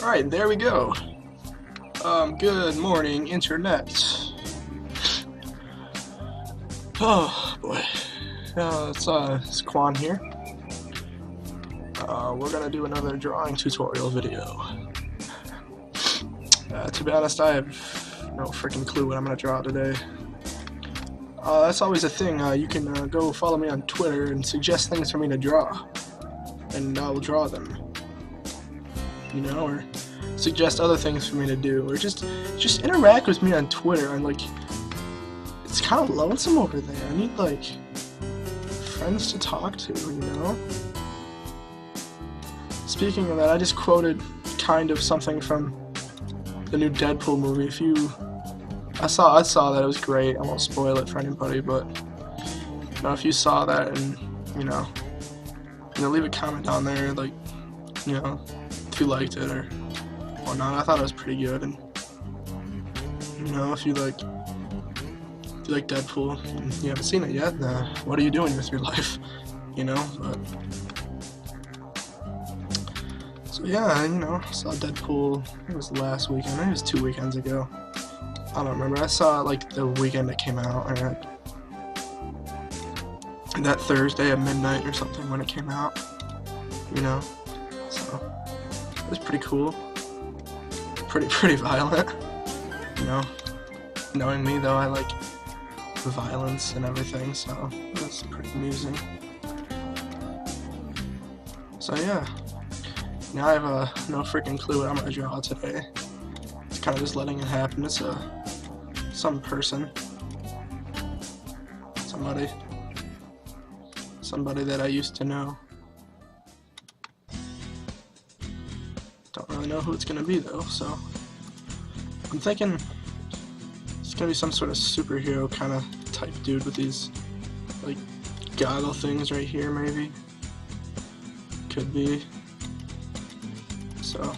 Alright, there we go. Good morning, Internet. Oh, boy. It's Quan here. We're gonna do another drawing tutorial video. To be honest, I have no freaking clue what I'm gonna draw today. That's always a thing. You can go follow me on Twitter and suggest things for me to draw. And I'll draw them. You know, or suggest other things for me to do, or just interact with me on Twitter. And like, it's kind of lonesome over there. I need like friends to talk to, you know. Speaking of that, I just quoted kind of something from the new Deadpool movie. I saw that, it was great. I won't spoil it for anybody, but you know, if you saw that and you know, leave a comment down there, like, you know, if you liked it or whatnot. I thought it was pretty good, and you know, if you like Deadpool and you haven't seen it yet, what are you doing with your life? You know, but so yeah, you know, I saw Deadpool. It was last weekend. Maybe it was 2 weekends ago. I don't remember. I saw it like the weekend it came out, or that Thursday at midnight or something when it came out. You know, so it was pretty cool. Pretty violent. You know, knowing me though, I like the violence and everything, so it was pretty amusing. So yeah, now I have no freaking clue what I'm gonna draw today. It's kind of just letting it happen. It's some person, somebody that I used to know. Don't really know who it's gonna be though, so I'm thinking it's gonna be some sort of superhero kind of type dude with these like goggle things right here, maybe. Could be. So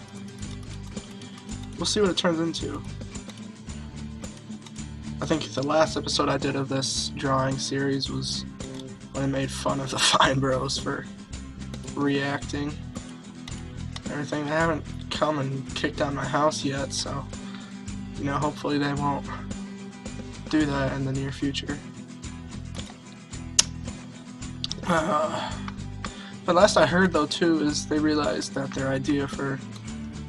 we'll see what it turns into. I think the last episode I did of this drawing series was when I made fun of the Fine Bros for reacting. Everything. They haven't come and kicked down my house yet, so you know, hopefully they won't do that in the near future. But last I heard though too is they realized that their idea for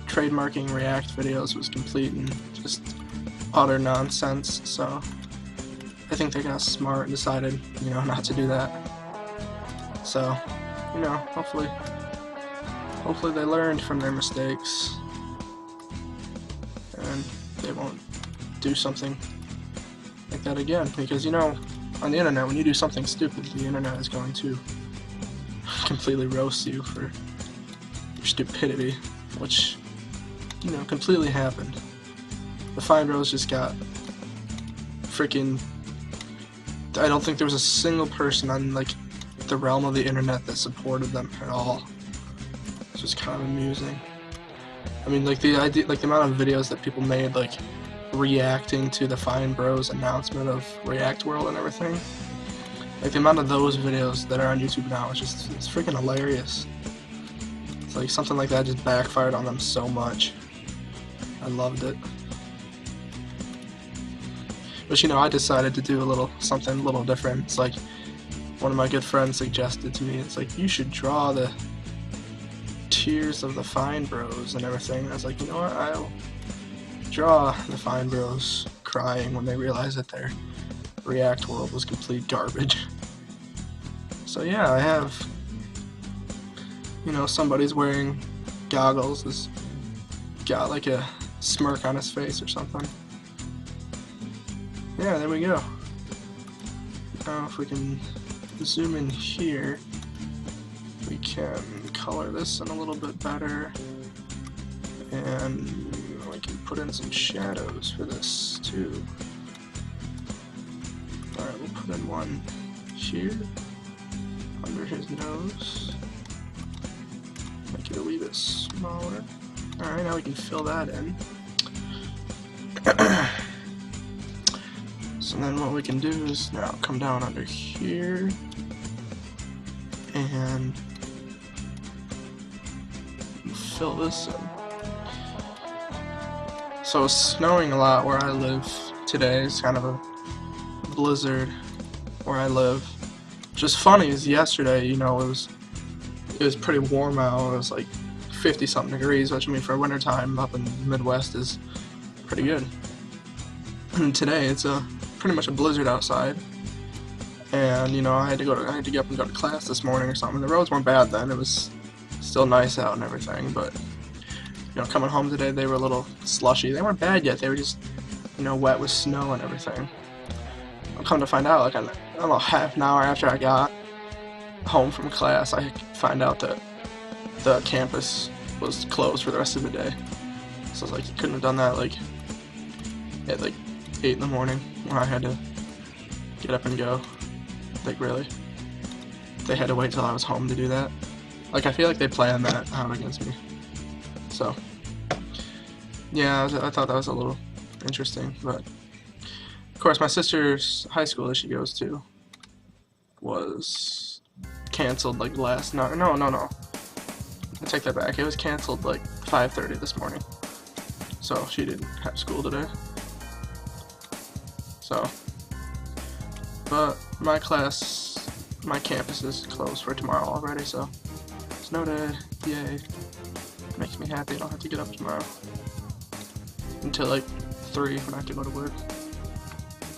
trademarking React videos was complete and just utter nonsense, so I think they got smart and decided, you know, not to do that. So, you know, hopefully they learned from their mistakes and they won't do something like that again, because you know, on the internet, when you do something stupid, the internet is going to completely roast you for your stupidity, which, you know, completely happened. The Fine Bros just got freaking, I don't think there was a single person on like the realm of the internet that supported them at all. It's just kind of amusing. I mean, like the idea, like the amount of videos that people made, like reacting to the Fine Bros announcement of React World and everything. Like the amount of those videos that are on YouTube now is just, it's freaking hilarious. It's like something like that just backfired on them so much. I loved it. But you know, I decided to do something a little different. It's like one of my good friends suggested to me, it's like, you should draw the tears of the Fine Bros and everything. I was like, you know what, I'll draw the Fine Bros crying when they realized that their React World was complete garbage. So yeah, I have, you know, somebody's wearing goggles, has got like a smirk on his face or something. Yeah, there we go. Now if we can zoom in here, we can color this in a little bit better, and we can put in some shadows for this too. Alright, we'll put in one here, under his nose. Make it a wee bit smaller. Alright, now we can fill that in. So then what we can do is now come down under here and fill this in. So it's snowing a lot where I live today. It's kind of a blizzard where I live. Just funny is yesterday, you know, it was pretty warm out. It was like 50 something degrees, which I mean for winter time up in the Midwest is pretty good. And today it's pretty much a blizzard outside. And you know, I had to get up and go to class this morning or something. The roads weren't bad then. It was still nice out and everything, but you know, coming home today they were a little slushy. They weren't bad yet. They were just, you know, wet with snow and everything. I'll come to find out, like I don't know, half an hour after I got home from class, I find out that the campus was closed for the rest of the day. So I was like, you couldn't have done that like at like 8 in the morning when I had to get up and go. Like really? They had to wait till I was home to do that? Like I feel like they planned that out against me. So yeah, I thought that was a little interesting, but of course my sister's high school that she goes to was canceled like last night. No. I take that back. It was canceled like 5:30 this morning. So she didn't have school today. So, but my campus is closed for tomorrow already, so snow day, yay. Makes me happy I don't have to get up tomorrow. Until like 3 when I have to go to work.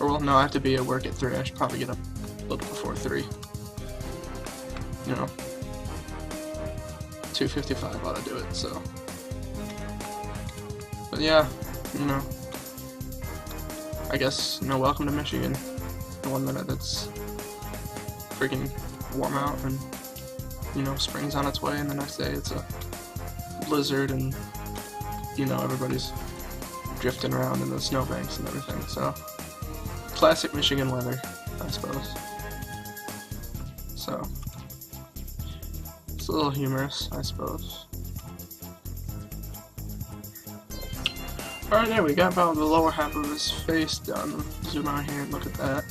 Or well, no, I have to be at work at 3. I should probably get up a little before 3. You know, 2:55 ought to do it, so. But yeah, you know, I guess, you know, welcome to Michigan. In 1 minute it's freaking warm out and, you know, spring's on its way, and the next day it's a blizzard and, you know, everybody's drifting around in the snowbanks and everything, so classic Michigan weather, I suppose. So it's a little humorous, I suppose. Alright, there we got about the lower half of his face done. Zoom out here and look at that.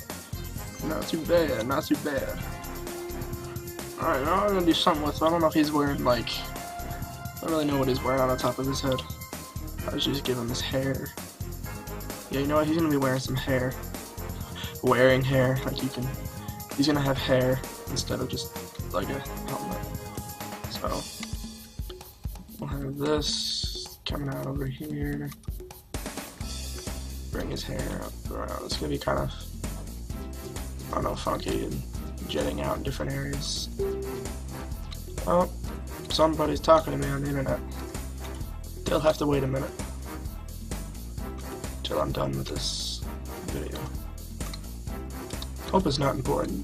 Not too bad, not too bad. Alright, now I'm gonna do something with, I don't know if he's wearing like, I don't really know what he's wearing on the top of his head. I should just give him his hair. Yeah, you know what, he's gonna be wearing some hair. Wearing hair, like he's gonna have hair instead of just like a helmet. So, we'll have this coming out over here. Bring his hair up around. It's gonna be kind of, I don't know, funky and jetting out in different areas. Oh, somebody's talking to me on the internet. They'll have to wait a minute till I'm done with this video. Hope it's not important.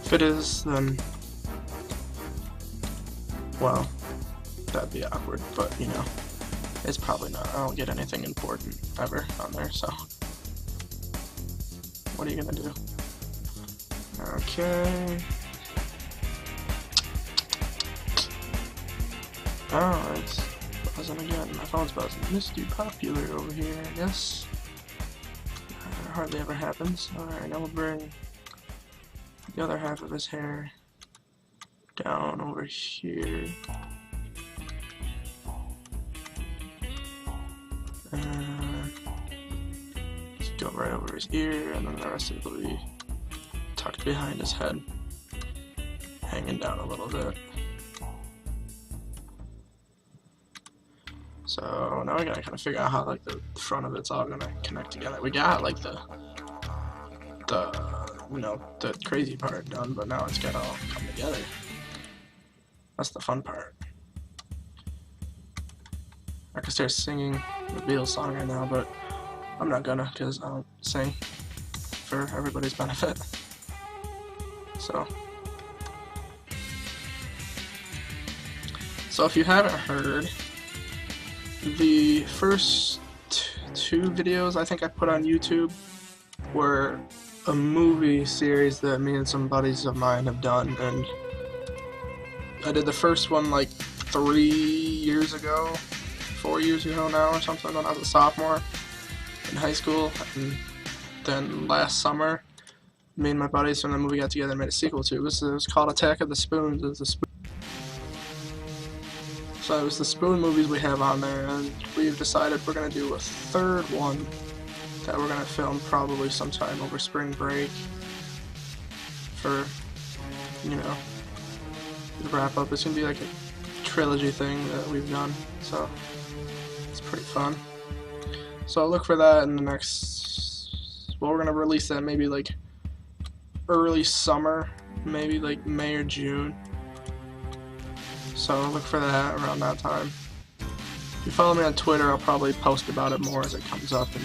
If it is, then, well, that'd be awkward, but you know, it's probably not. I don't get anything important ever on there, so what are you gonna do? Okay. Oh, it's buzzing again. My phone's buzzing. Mr. Popular over here, I guess. Hardly ever happens. Alright, now we'll bring the other half of his hair down over here. Just go right over his ear, and then the rest of it will be tucked behind his head, hanging down a little bit. So now we gotta kind of figure out how like the front of it's all gonna connect together. We got like the you know, the crazy part done, but now it's gotta all come together. That's the fun part. I could start singing the Beatles song right now, but I'm not gonna, because I don't sing for everybody's benefit. So if you haven't heard, the first 2 videos I think I put on YouTube were a movie series that me and some buddies of mine have done, and I did the first one like 3 years ago, 4 years ago now or something, when I was a sophomore in high school, and then last summer me and my buddies from the movie got together and made a sequel to it. It was called Attack of the Spoons. It was So it was the Spoon movies we have on there, and we've decided we're going to do a third one that we're going to film probably sometime over spring break for, you know, the wrap up. It's going to be like a trilogy thing that we've done, so it's pretty fun. So look for that in the next, well, we're going to release that maybe like early summer, maybe like May or June. So look for that around that time. If you follow me on Twitter, I'll probably post about it more as it comes up, and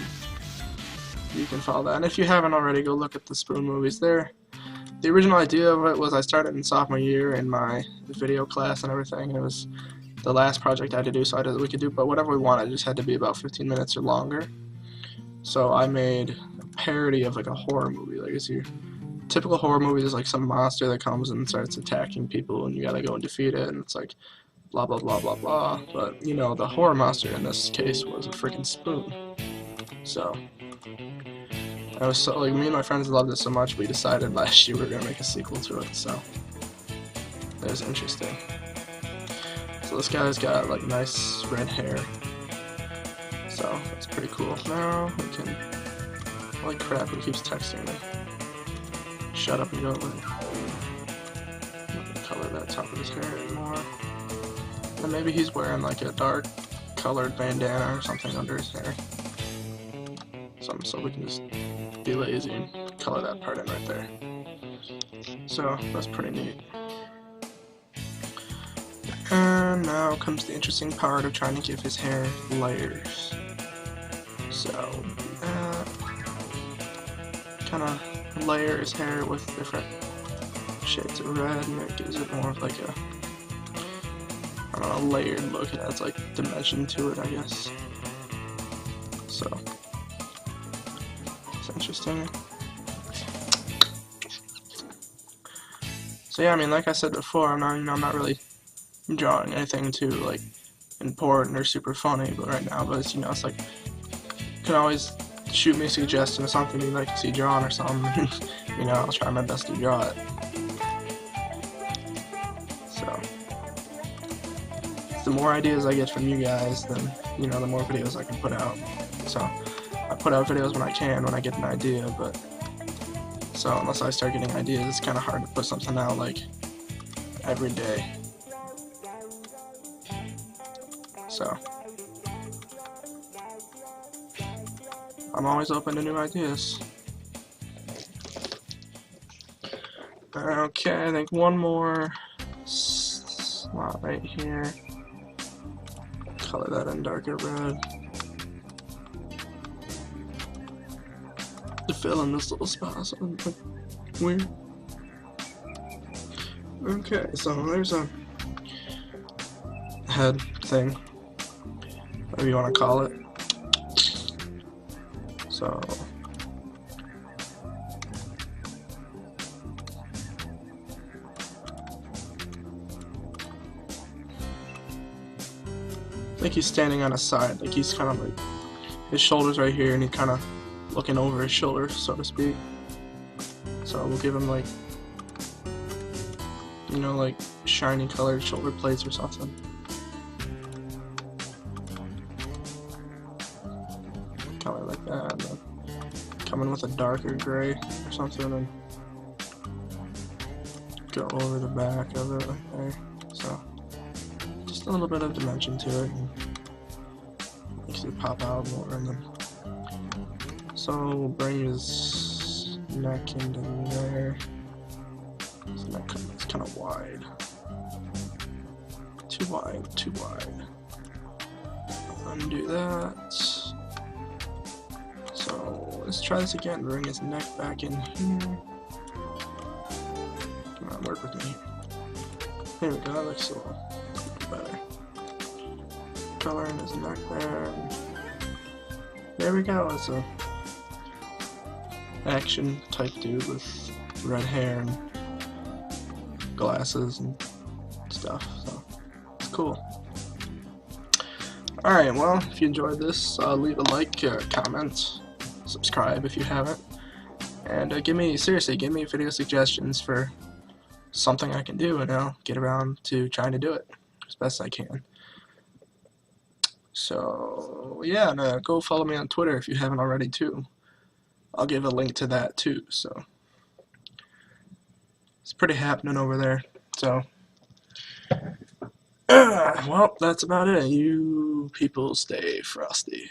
you can follow that. And if you haven't already, go look at the Spoon movies. The original idea of it was I started in sophomore year in my video class and everything. It was the last project I had to do, so we could do but whatever we wanted. It just had to be about 15 minutes or longer. So I made a parody of like a horror movie. Like it's your typical horror movie. There's like some monster that comes and starts attacking people, and you gotta go and defeat it, and it's like blah blah blah blah blah. But you know, the horror monster in this case was a freaking spoon. So I was so, like, me and my friends loved it so much we decided last year we were gonna make a sequel to it. So it was interesting. So this guy's got like nice red hair, so that's pretty cool. Now we can, holy crap, he keeps texting me. Shut up and go away. I'm not gonna color that top of his hair anymore. And maybe he's wearing like a dark colored bandana or something under his hair. Something so we can just be lazy and color that part in right there. So that's pretty neat. And now comes the interesting part of trying to give his hair layers. So kind of layer his hair with different shades of red, and it gives it more of like a, I don't know, layered look. It adds like dimension to it, I guess. So it's interesting. So yeah, I mean, like I said before, I'm not really drawing anything too like important or super funny, but right now, but it's, you know, it's like you can always shoot me a suggestion of something you'd like to see drawn or something. You know, I'll try my best to draw it. So the more ideas I get from you guys, then, you know, the more videos I can put out. So I put out videos when I can, when I get an idea, but so unless I start getting ideas, it's kind of hard to put something out like every day. So I'm always open to new ideas. Okay, I think one more slot right here. Color that in darker red to fill in this little spot. So it's like weird. Okay, so there's a head thing, whatever you want to call it. So I think he's standing on his side, like he's kind of like, his shoulder's right here and he's kind of looking over his shoulder, so to speak. So we'll give him like, you know, like shiny colored shoulder plates or something. Color like that, and then come in with a darker gray or something and go over the back of it like there. So just a little bit of dimension to it and makes it pop out more. And then so we'll bring his neck into there. His neck is kind of wide. Too wide, too wide. Undo that. So let's try this again. Bring his neck back in here. Come on, work with me. Here we go. That looks a little better. Coloring his neck there. There we go. It's a action type dude with red hair and glasses and stuff. So it's cool. Alright, well, if you enjoyed this, leave a like, comment, subscribe if you haven't, and give me video suggestions for something I can do, and I'll get around to trying to do it as best I can. So yeah, and, go follow me on Twitter if you haven't already too. I'll give a link to that too. So it's pretty happening over there. So well, that's about it. You people stay frosty.